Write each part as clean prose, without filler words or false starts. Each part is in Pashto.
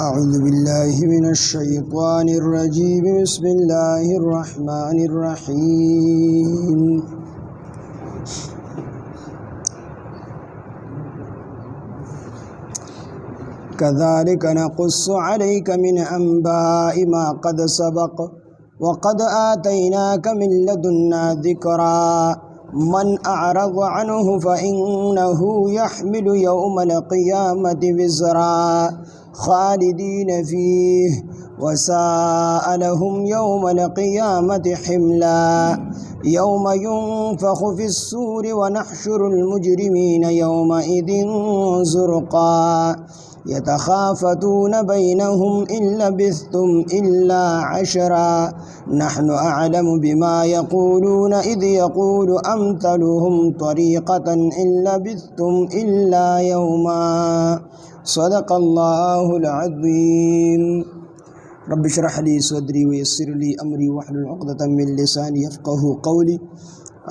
أعوذ بالله من الشيطان الرجيم بسم الله الرحمن الرحيم كذلك نقص عليك من أنباء ما قد سبق وقد آتيناك من لدنا ذكرا من أعرض عنه فإنه يحمل يوم القيامة وزرا خالدين فيه وساء لهم يوم القيامة حملا يوم ينفخ في الصور ونحشر المجرمين يومئذ زرقا يتخافتون بينهم إن لبثتم إلا عشرا نحن أعلم بما يقولون إذ يقول أمثلهم طريقة إن لبثتم إلا يوما صدق الله العظيم رب اشرح لي صدري ويسر لي أمري واحلل عقدة من لساني يفقه قولي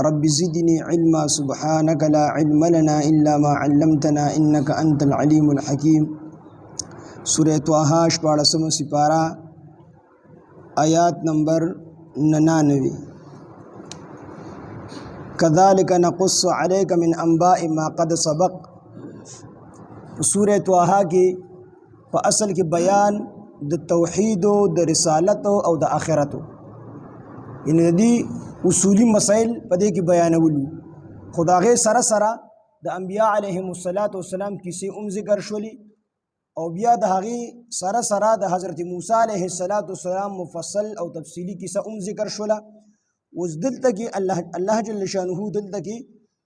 رب زدني علما سبحانك لا علم لنا إلا ما علمتنا إنك أنت العليم الحكيم سورة طه 14 سپارہ آیات نمبر 99 كذلك نقص عليك من أنباء ما قد سبق سورة طه کی په اصل کې بیان د توحید او د رسالت او د آخرت ان دي اصولی مسائل په دې کې بیانولو خدای سره سره د انبیاء علیهم السلام کیسې ذکر شولي او بیا د هغه سره سره د حضرت موسی علیه السلام مفصل او تفصیلی کیسه ذکر شوله اوس دلته کې الله جل شانه دلته کې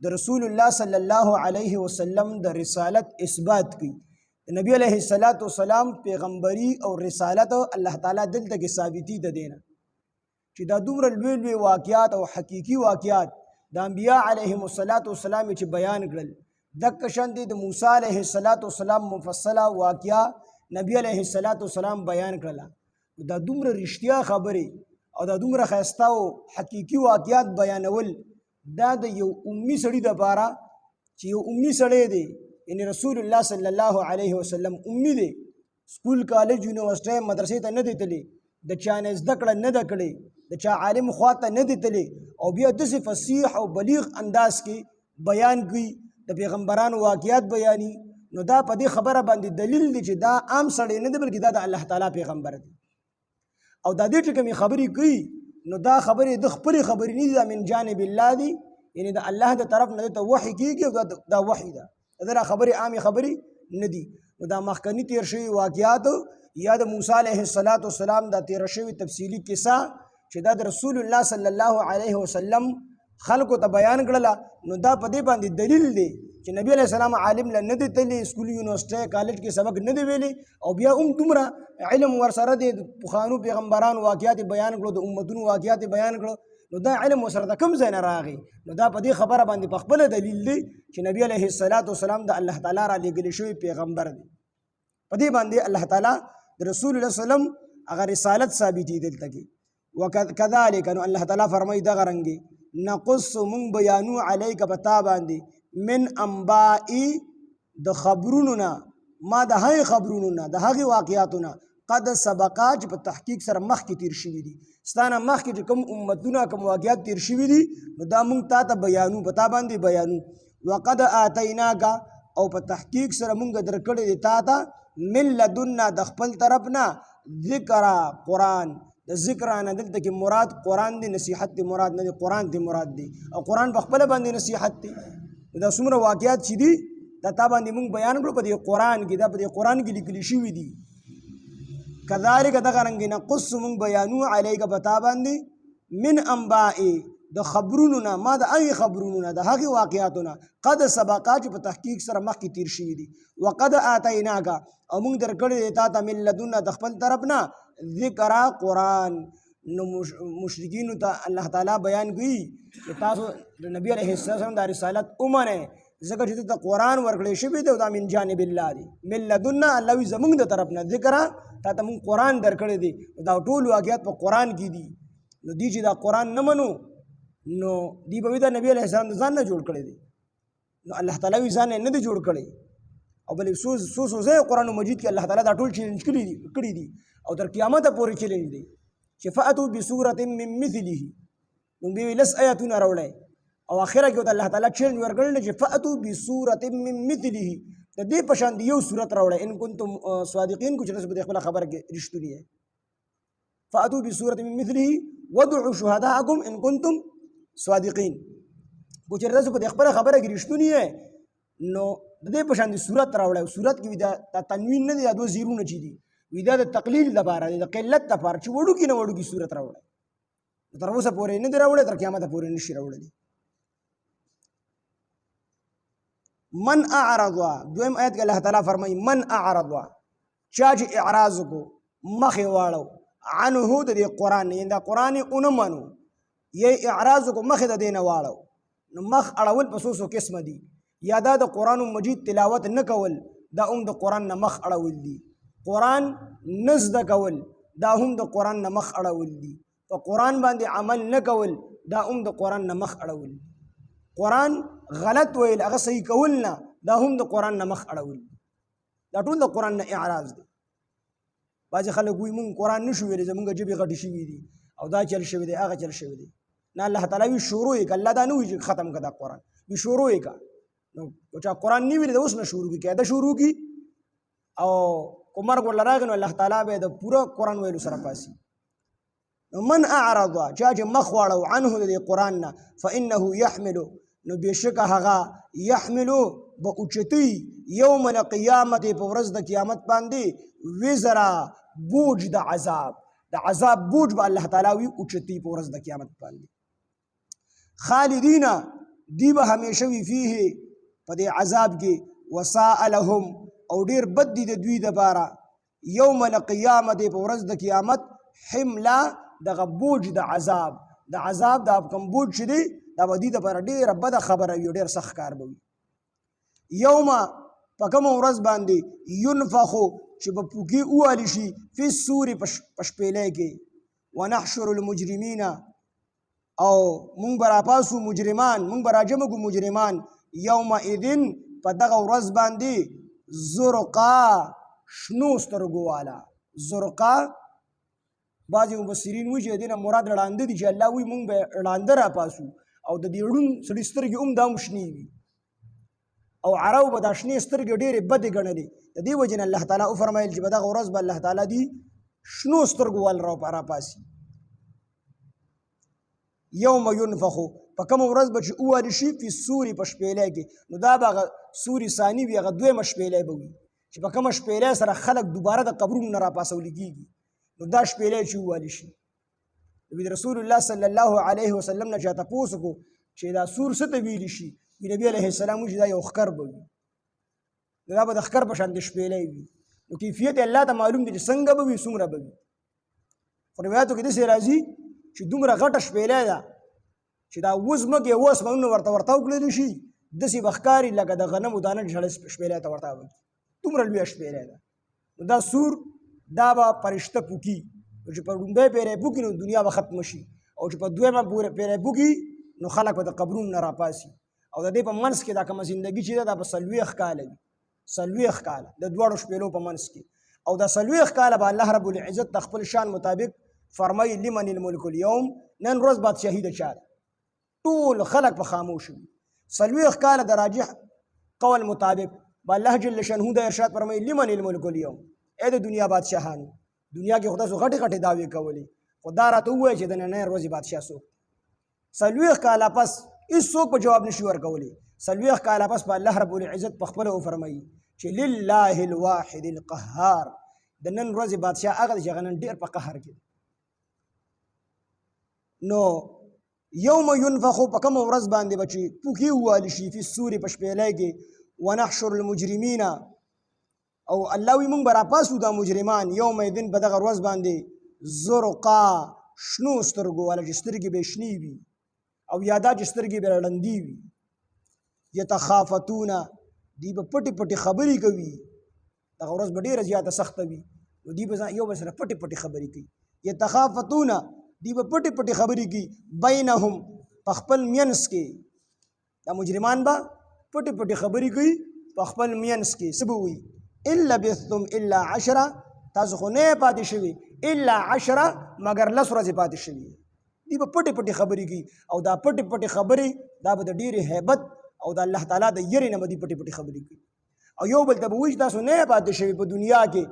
د رسول الله صلی الله علیه وسلم د رسالت اثبات کی نبی علیہ السلام پیغمبری او رسالت الله تعالی دلته کې ثابتی ده دینه چې دا دومره لوی واقعات او حقيقي واقعات د انبیاء علیهم السلام چې بیان کړل دک شان د موسی علیه السلام مفصله واقعا نبی علیہ السلام بیان کړل دا دومره رښتیا خبره او دا دومره خسته او حقيقي واقعات بیانول دا د یو امي سړي د بارا چې یو امي سړی دی ان رسول الله صلی الله علیه وسلم امي دی سکول کالج یونیورسيټي مدرسې ته نه دی تللی د چا نه زده کړه نه ده کړې د چا عالم خواته نه دی تللی او بیا داسې فصیح او بلیغ انداز کې بیان کوي د پیغمبرانو واقعات بیاني نو دا په دې خبره باندې دلیل دی چې دا عام سړی نه دی بلکې دا د الله تعالی پیغمبر دی او دا دې چې کومې خبرې کوي نو دا خبرې د خپل خبرې نه دي من جانب الله دی یعنی د الله د طرف نه ته وحی کیږي او دا وحی ده دا خبرې عامه خبرې نه دي نو دا مخکنی تیر شوی واقعات یا د موسی علیه السلام دا تیر شوی تفصیلی قصه چې دا د رسول الله صلی الله علیه وسلم خلکو ته بیان کړل نو دا په دې باندې دلیل دی چې نبی علیہ السلام عالم نه دی تللی سکول یونیورسيټي کالج کې سبق نه دی ویلي او بیا دومره علم ورسره دی پخوانو پیغمبرانو واقعات بیان کړو د امتونو واقعات بیان کړو نو دا علم ورسره د کوم ځای نه راغی نو دا په دې خبره باندې په خپل دلیل دی چې نبی علیہ السلام د الله تعالی را لېږل شوی پیغمبر دی په دې باندې الله تعالی د رسول الله سلام هغه رسالت ثابتې دلته کې وکذالک نو الله تعالی فرمایي دغه رنګي نقص من بیانو علیک بتا باندې من انباء د خبرونو ما د هغه خبرونو د هغه واقعاتونه قد سبقا چې په تحقیق سره مخکې تیر شوي دي ستانه مخکې چې کوم امتونه کوم واقعات تیر شوي دي نو دا موږ ته بیانو پتا باندې بیانو وقد آتیناک او په تحقیق سره موږ درکړې دي ته من لدنا د خپل طرف نه ذکر قرآن د ذکر نه دلته کې مراد قرآن دی نصیحت دی مراد نه دی قرآن دی مراد دی او قرآن په خپل باندې نصیحت دی دا څومره واقعات چې دي دا تا باندې موږ بیان کړو په دې قرآن کې دا په دې قرآن کې لیکل شوي دي کذالک دغه رنګ نقص موږ بیانو علیک بتا باندې من انباء د خبرونو نه ما د هغه خبرونو نه د هغه واقعاتو نه قد سبقا چې په تحقیق سره مخکې تیر شوي دي وقد آتیناک او موږ درکړی دی تا ته من لدنا د خپل طرف نه ذکر قرآن نو مشرکین ته الله تعالی بیان کوي چې تاسو د نبی علیه السلام د رسالت اومنه ځکه چې ته قرآن ورکړی شوی دی دا من جانب الله دی من لدنا الله وی زمونږ د طرف نه ذکر تا ته موږ قرآن درکړی دی دا ټول واقعات په قرآن کې دي نو دی چې دا قرآن نه منو نو دی به د نبی علیه السلام ځان نه جوړ کړی دی نو الله تعالی ځان نه دی جوړ کړی او بل څو ځای قرآن مجید کې الله تعالی دا ټول چیلنج کړي دي او تر قیامت پورې چیلنج دی چې فأتوا بسورة من مثله نو دوی لس آیاتونه راوړی او اخره کې ورته الله تعالی چیلنج ورکړل چې فأتوا بسورة من مثله د دې په شان یو صورت راوړی ان کنتم صادقین کو چې تاسو په خپل خبره کې رښتونی یې فأتوا بسورة من مثله وادعوا شهداءکم ان کنتم صادقین کو چې تاسو په خپل خبره کې رښتونی یې نو د دې په شان صورت راوړی صورت کې دا تنوین نه دی دا دوه زیرونه چې دي وی دا د تقلیل لپاره دی د قلت لپاره چې وړوکي نه وړوکي صورت راوړی تر اوسه پورې نه دی راوړی تر قیامت پورې نشي راوړلی من اعرض دویم آیت کې الله تعالی فرمایي من اعرض چا چې اعراض کو مخې واړو عنه د دې قرآن نه دا قرآن یې ونه منو یې اعراض کو مخې د دې نه واړو نو مخ اړول په څو قسمه دي یا دا د قرآن مجید تلاوت نه کول دا هم د قرآن نه مخ اړول دي قرآن نه زده کول دا هم د قرآن نه مخ اړول دي په قرآن باندې عمل نه کول دا هم د قرآن نه مخ اړول دي قرآن غلط ویل هغه صحیح کول نه دا هم د قرآن نه مخ اړول دي دا ټول د قرآن نه اعراض دی بعضې خلک وایي مونږ قرآن نشو ویلی زمونږ ژبې غټې شوي دي او دا چل شوی دی هغه چل شوی دی نه الله تعالی وی شروع یې که الله دا نه وایي چې ختم کړه دا قرآن وی شروع یې کړه نو چا قرآن نه ویلی د اوس نه شروع کړي قاعده شروع کړي او کو مرګ ورله راغی نو الله تعالی به د پوره قرآن ویلو سره پاسي من اعرض چا چې مخ واړو عنه د قرآن نه فانه يحمل نو بېشکه هغه يحملو به اوچتي یوم القیامت په ورځ د قیامت باندې وزرا بوج د عذاب بوج به الله تعالی وي اوچتي په ورځ د قیامت باندې خالدین دی به همیشه وي فيه په دې عذاب کې وساء لهم او ډیر بد دي د دوی دپاره یوم القیامت په ورځ د قیامت حمله دغه بوج د عذاب دا کوم بوج چې دی دا به دوی دپاره ډېره بده خبره وي ډېر سخت کار به وي یوم په کومه ورځ باندې ينفخو چې به پوکې ووالي شي فی السور په شپېلۍ کې ونحشر المجرمین او مونږ به راپاسو مجرمان مونږ به راجمع کړو مجرمان یومئذ په دغه ورځ باندې زرقا شنو سترګو والا زرقا بعضې مفسرین وایي چې د دې نه مراد ړانده دي چې الله وایي مونږ به ړانده راپاسو او د دې ړوند سړي سترګې هم دا هم شنې وي او عربو به دا شنې سترګې ډېرې بدې ګڼلې د دې وجې نه الله تعالی وفرمایل چې په دغه ورځ به الله تعالی دي شنو سترګو وال راپاسي یوم ينفخو په کومه ورځ به چې ووالي شي فی السوري په شپېلۍ کې نو دا به هغه سوري ثاني وي هغه دویمه شپېلۍ به وي چې په کومه شپېلۍ سره خلک دوباره د قبرونو نه راپاسولی کېږي نو دا شپېلۍ چې ووالي شي نبي رسول الله صلی الله علیه وسلم نه چا تپوس وکړو چې دا سور څه ته ویلی شي نبي علیه السلام وایي چې دا یو ښکر به وي دا به د ښکر په شان د شپېلۍ وي نو کیفیت الله ته معلوم دی چې څنګه به وي څومره به وي خو روایاتو کې داسې راځي چې دومره غټه شپېلۍ ده چې دا اوس مګې اوس مونږ ورته وکړلی شي داسې به ښکاري لکه د غنمو دانه ژړې شپېلۍ ته ورته وکړي دومره لویه شپېلۍ ده نو دا سور دا به فرشته پوکي چې په لومړی پیری پوکي نو دنیا به ختمه شي او چې په دویمه پیری پوکي نو خلک به د قبرونو نه راپاسي او د دې په منځ کې دا کومه زندګي چې ده دا به 40 کاله وي 40 کاله د دواړو شپېلو په منځ کې او دا 40 کاله به الله رب العزت د خپل شان مطابق فرمایي لمن الملک اليوم نن ورځ بادشاهي د چا ده ټول خلک په خاموش وي 40 کاله د راجح قول مطابق به الله جل شانه د ارشاد فرمایي لمن الملک اليوم اې د دنیا بادشاهانو دنیا کې خدای سو غټې غټې دعوې کولې خو دا راته ووایي چې د نننۍ ورځې بادشاه څوک 40 کاله پس هېڅوک په جواب نشي ورکولی 40 کاله پس په الله رب العزت په خپله وفرمایي چې لله الواحد القهار د نن ورځې بادشاه هغه دی چې هغه نن ډېر په قهر کې نو یوم ينفخو په کومه ورځ باندې به چې پوکې ووالي شي فی السوري په شپېلۍ کې ونحشر المجرمین او الله وی مونږ به راپاسو دا مجرمان یومئذ په دغه ورځ باندې زرقا شنو سترګو والا چې سترګې به شنې وي او یا دا چې سترګې به ړندې وي یتخافتون دی به پټې پټې خبرې کوي دغه ورځ به ډېره زیاته سخته وي نو دی به یو بل سره پټې پټې خبرې کوي یتخافتون دی به پټې پټې خبرې کوي بینهم په خپل منځ کې دا مجرمان به پټې پټې خبرې کوي په خپل مینس کې څه به وي ان لبثتم الا 10 تاسو خو نه پاتې شوي الا 10 مګر 10 ورځې پاتې شوي دي په پټې پټې خبرې کوي او دا پټې پټې خبرې دا به د ډېرې هیبت او د الله تعالی د یرې نه به دي پټې پټې خبرې کوي او یو بل ته به وایي تاسو نه پاتې شوي په دنیا کې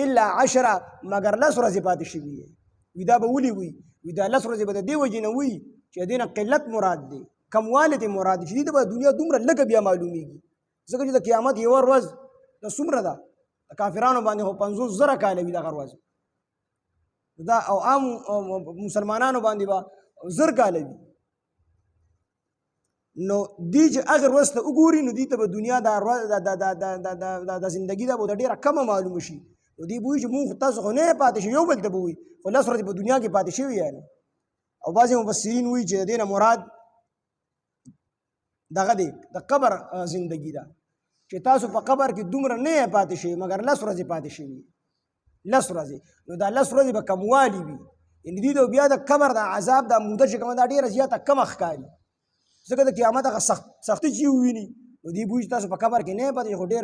الا 10 مګر 10 ورځې پاتې شوي وي دا به ولې وي وي دا 10 ورځې به د دې وجې نه وي چې دې نه قلت مراد دی کموالی ته مراد دی چې دې ته به دنیا دومره لږه بیا معلومیږي ځکه چې د قیامت یوه ورځ د څومره ده د کافرانو باندې خو 50,000 کاله وي دغه ورځ دا او عام مسلمانانو باندې به 1000 کاله وي نو دی چې هغه ورځ ته وګوري نو دې ته به دنیا د زندګي دا به ډېره کمه معلومه شي نو دی به وایي چې مونږ تاسو خو نه پاتې شي یو بل ته به وایي خو 10 ورځې په دنیا کې پاتې شوي یعنې او بعضې مفسرین وایي چې د دې نه مراد دغه دی د قبر زندگی ده چې تاسو په قبر کې دومره نه پاتې شئ مګر 10 ورځې پاتې شوي 10 ورځې نو دا 10 ورځې به کموالی وي یعنې دې ته بیا د قبر د عذاب دا موده چې کومه دا ډېره زیاته کمه ښکاري ځکه د قیامت هغه سختي چې وویني نو دې به وایي چې تاسو په قبر کې نه پاتې شئ خو ډېر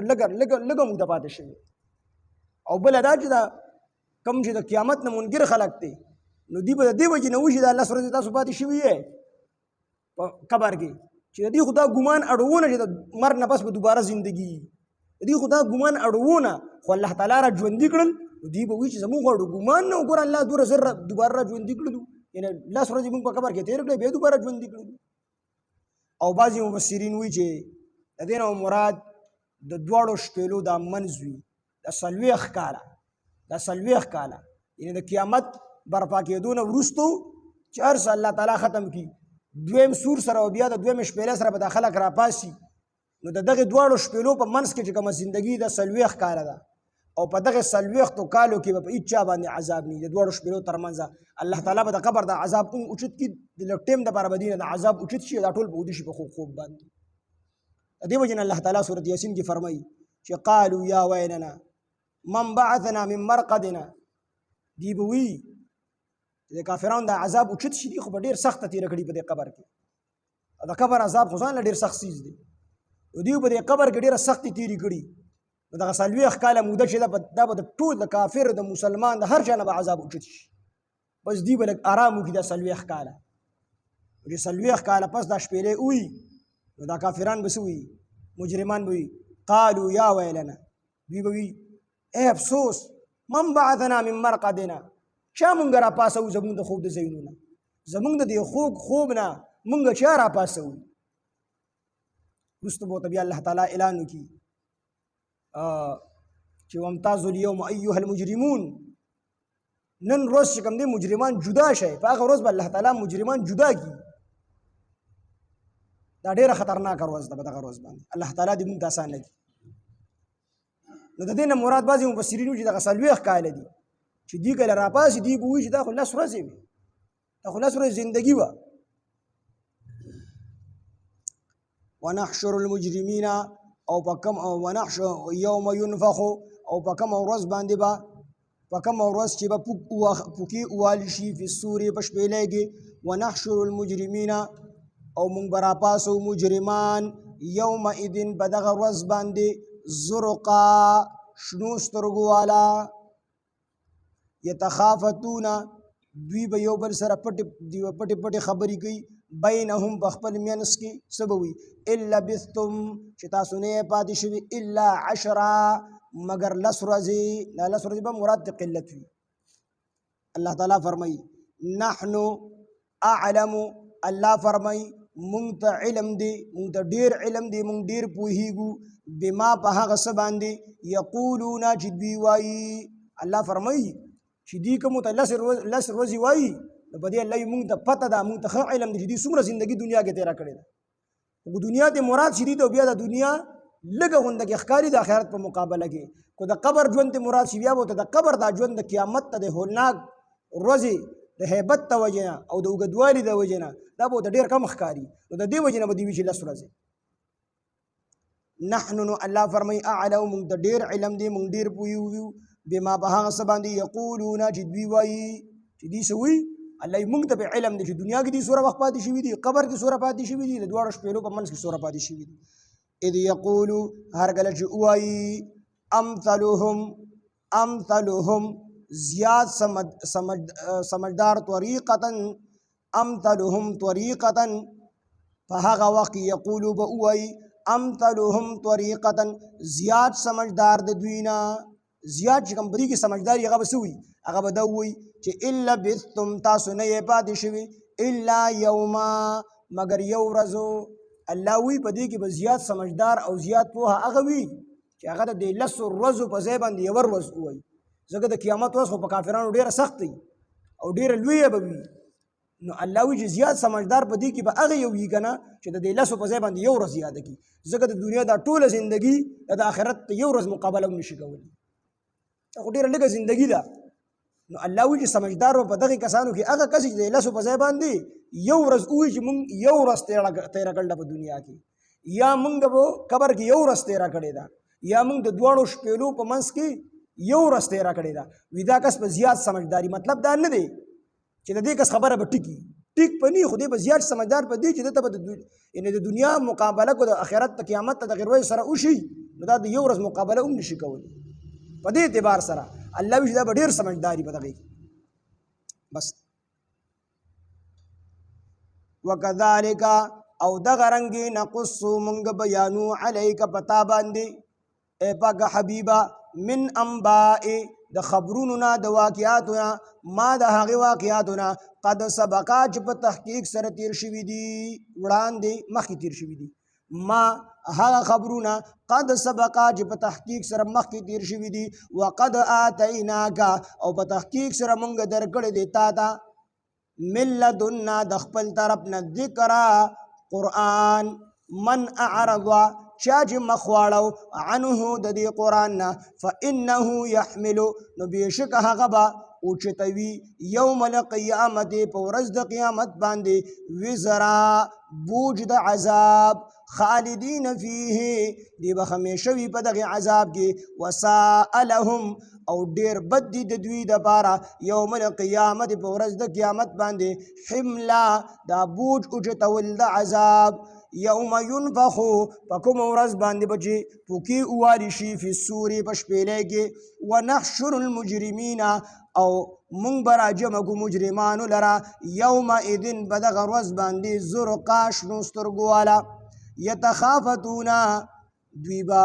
لږه موده پاتې شوي او بله دا چې دا کوم چې د قیامت نه منکر خلک دی نو دې به د دې وجې نه وشي دا 10 ورځې تاسو پاتې شوي یې په قبر کې چې د دې خو دا ګمان اړوونه چې د مرګ نه پس به دوباره زندګي د دې خو دا ګمان اړوونه خو الله تعالی را ژوندي کړل نو دوی به وایي چې زموږ خو ګمان نه وګوره الله دومره زر دوباره را ژوندي کړلو یعنې 10 ورځې موږ په قبر کې تېر کړی بیا دوباره ژوندي کړلو او بعضې مفسرین وایي چې د دې نه مراد د دواړو شپېلو دا منځ وي د 40 کاله دا 40 کاله یعنې د قیامت برپا کېدو نه وروستو چې هر څه الله تعالی ختم کړي دویم سور سره او بیا د دویم شپېلې سره به دا خلک راپاسي نو د دغې دواړو شپېلو په منځ کې چې کومه زندګي د 40 کاله ده او په دغه 40 کالو کې به په هېڅ چا باندې عذاب نه وي د دواړو شپېلو ترمنځ الله تعالی به د قبر د عذاب اوچت کړي د لږ ټیم دپاره به دې نه د عذاب اوچت شي دا ټول به وده شي په خوب باندې د دې وجې نه الله تعالی سورت یاسین کې فرمایي چې قالو یا ویلنا من بعثنا من مرقدنا دی به وایي د کافرانو د عذاب اوچت شي دي خو به ډېر سخته تېره کړي په دې قبر کې د قبر عذاب خو ځان له ډېر سخت څیز دی نو دوی په دې قبر کې ډېره سختې تېرې کړي نو دغه 40 کاله موده چې دا به د ټول د کافر د مسلمان د هر چا نه به عذاب اوچت شي بس دوی به لږ ارام وکړي دا 40 کاله چې 40 کاله پس دا شپېلې ووي نو دا کافران به څه وایي مجرمان به وایي قالو یا ویلنا دوی به وایي ای افسوس من بعثنا من مرقدنا چا مونږ را پاسوو زمونږ د خوب د ځایونو نه زمونږ د دې خوب نه مونږ چا را پاسوو وروسته به ورته بیا الله تعالی اعلان وکړي چې وامتازوا اليوم ایها المجرمون نن روز چې کوم دی مجرمان جدا شي په هغه ورځ به الله تعالی مجرمان جدا کړي دا ډېره خطرناکه ورځ ده په دغه ورځ باندې الله تعالی دې موږ ته اسانه کړي نو د دې نه مراد بعضې مفسرین وایي چې دغه 40 کاله دي چې دی کله راپاسي دی به وایي چې دا خو 10 ورځې وي دا خو 10 ورځې زندګي وه ونحشر المجرمین او په کوم ونحشر یوم ينفخ او په کومه ورځ باندې به په کومه ورځ چې به پوکې والی شي فی الصور په شپېلۍ کې ونحشر المجرمین او موږ به راپاسو مجرمان یومئذ په دغه ورځ باندې زرقا شنو سترګو والا یتخافتون دوی به یو بل سره پټې خبرې کوي بینهم په خپل منځ کې څه به وي ان لبثتم چې تاسو نه پاتې شوي الا 10 مګر 10 ورځې دا 10 ورځې به مراد د قلت وي الله تعالی فرمایي نحنو اعلم الله فرمایي مونږ ته علم دی مونږ ته ډېر علم دی مونږ ډېر پوهېږو بما په هغه څه باندې یقولون چې دوی وایي الله فرمایي چې دوی کوم ته 10 ورځې وایي نو په دې الله مونږ ته پته ده مونږ ته ښه علم دی چې دوی څومره زندګي دنیا کې تېره کړې ده خو دنیا ته مراد شي ته بیا د دنیا لږه غونډه کې ښکاري د آخرت په مقابله کې خو د قبر ژوند ته مراد شي بیا به ورته د قبر دا ژوند د قیامت ته د هولناک ورځې د هیبت د وجې نه او د اوږدوالي د وجې نه دا به ورته ډېر کم ښکاري نو د دې وجې نه به دوی وي چې 10 ورځې نحن نو الله فرمایي اعلم مونږ ته ډېر علم دی مونږ ډېر پوهېږو بما په هغه څه باندې یقولون چې دوی وایي چې دوی څه وایي الله مونږ ته به علم دی چې دنیا کې دي سوره وخت پاتې شوي دي قبر کې سوره پاتې شوي دي د دواړو شپېلو په منځ کې سوره پاتې شوي دي اذ یقولو هر کله چې وایي امثلهم زیاد سمجھدار طریقتا امثلهم طریقتا په هغه وخت یقولو به وایي امثلهم طریقتا زیاد سمجھدار د دوی نه زیاد چې کوم په دې کې سمجھداري هغه به څه وي هغه به دا وایي چې الا بثتم تاسو نه یې پاتې شوي الا یوما مگر یو ورځو الله وی په دې کې به زیات سمجھدار او زیات پوهه هغه وي چې هغه د دې لسو ورځو په ځای باندې یو ورځ ووایي ځکه د قیامت ورځ خو په کافرانو ډېره سخت وي او ډېره لویه به وي نو الله وی چې زیات سمجھدار په دې کې به هغه یو وي که نه چې د دې لسو په ځای باندې یو ورځ یاده کړي ځکه د دنیا دا ټوله زندګي د آخرت یو ورځ مقابله هم نشي کولی دا خو ډېره لږه زندګي ده نو الله وی چې سمجھدار په دغه کسانو کې هغه کس چې د لسو په ځای باندې یو ورځ ووایي چې موږ یو ورځ تېره کړله په دنیا کې یا موږ به قبر کې یو ورځ تېره کړې ده یا موږ د دواړو شپېلو په منځ کې یو ورځ تېره کړې ده وي دا کس په زیات سمجھداري مطلب دا نه دی چې د دې کس خبره به ټیک په نه خو دې به زیات سمجھدار په دې چې دته به یعنې د دنیا مقابله کو د آخرت د قیامت ته د غیر ورځې سره وشي نو دا د یو ورځ مقابله هم نشي کولی په دې اعتبار سره الله وی دا به ډېر سمجھداري په دغې بس وکذالک او دغه رنګې نقصو مونږ بیانو علیک پتا باندې ای پاک حبیبه من انباء د خبرونو نه د واقعاتو نه ما د هغې واقعاتو نه قد سبقا چې په تحقیق سره تیر شوي دي وړاندې مخکې تیر شوي دي ما هغه خبرونه قد سبقا چې په تحقیق سره مخکې تیر شوي دي وقد آتیناک او په تحقیق سره مونږ درکړی دی تا ته من لدنا د خپل طرف نه ذکر قرآن من اعرض چا چې مخ واړو عنه د دې قرآن نه فانه یحمل نو بېشکه هغه به اوچتوي یوم القیامت په ورځ د قیامت باندې وزرا بوج د عذاب خالدین فیه دی به همیشه وي په دغې عذاب کې وساء لهم او ډېر بد دي د دوی دپاره یوم القیامت په ورځ د قیامت باندې حملا دا بوج اوچتول د عذاب یوم ینفخو په کومه ورځ باندې به چې پوکې ووالي شي فی السورې په شپېلۍ کې ونحشر المجرمین او مونږ به راجمع کړو مجرمانو لره یومئذ په دغه ورځ باندې زرقا شنو سترګو والا یتخافتون دوی به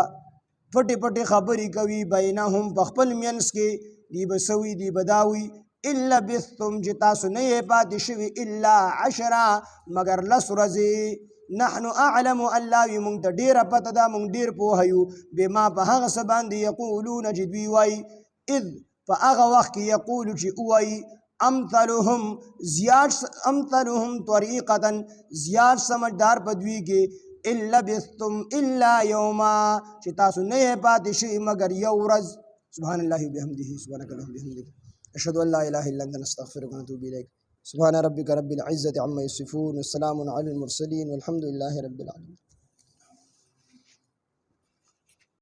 پټې پټې خبرې کوي بینهم په خپل منځ کې دی به څه وي دی به دا وي ان لبثتم چې تاسو نه یې پاتې شوي الا عشره مګر لس ورځې نحن اعلم الله وي مونږ ته ډېره پته ده مونږ ډېر پوهه یو بما په هغه څه باندې یقولون چې دوی وایي اذ په هغه وخت کې یقولو چې ووایي امثلهم طریقتا زیات سمجھدار په دوی کې ان لبثتم الا یوما چې تاسو نه یې پاتې شوي مګر یو ورځ سبحان الله وبحمده سبحانك اللهم وبحمدك اشهد ان لا اله الا انت نستغفرك ونتوب اليك سبحان ربك رب العزة عما يصفون والسلام على المرسلين والحمد لله رب العالمين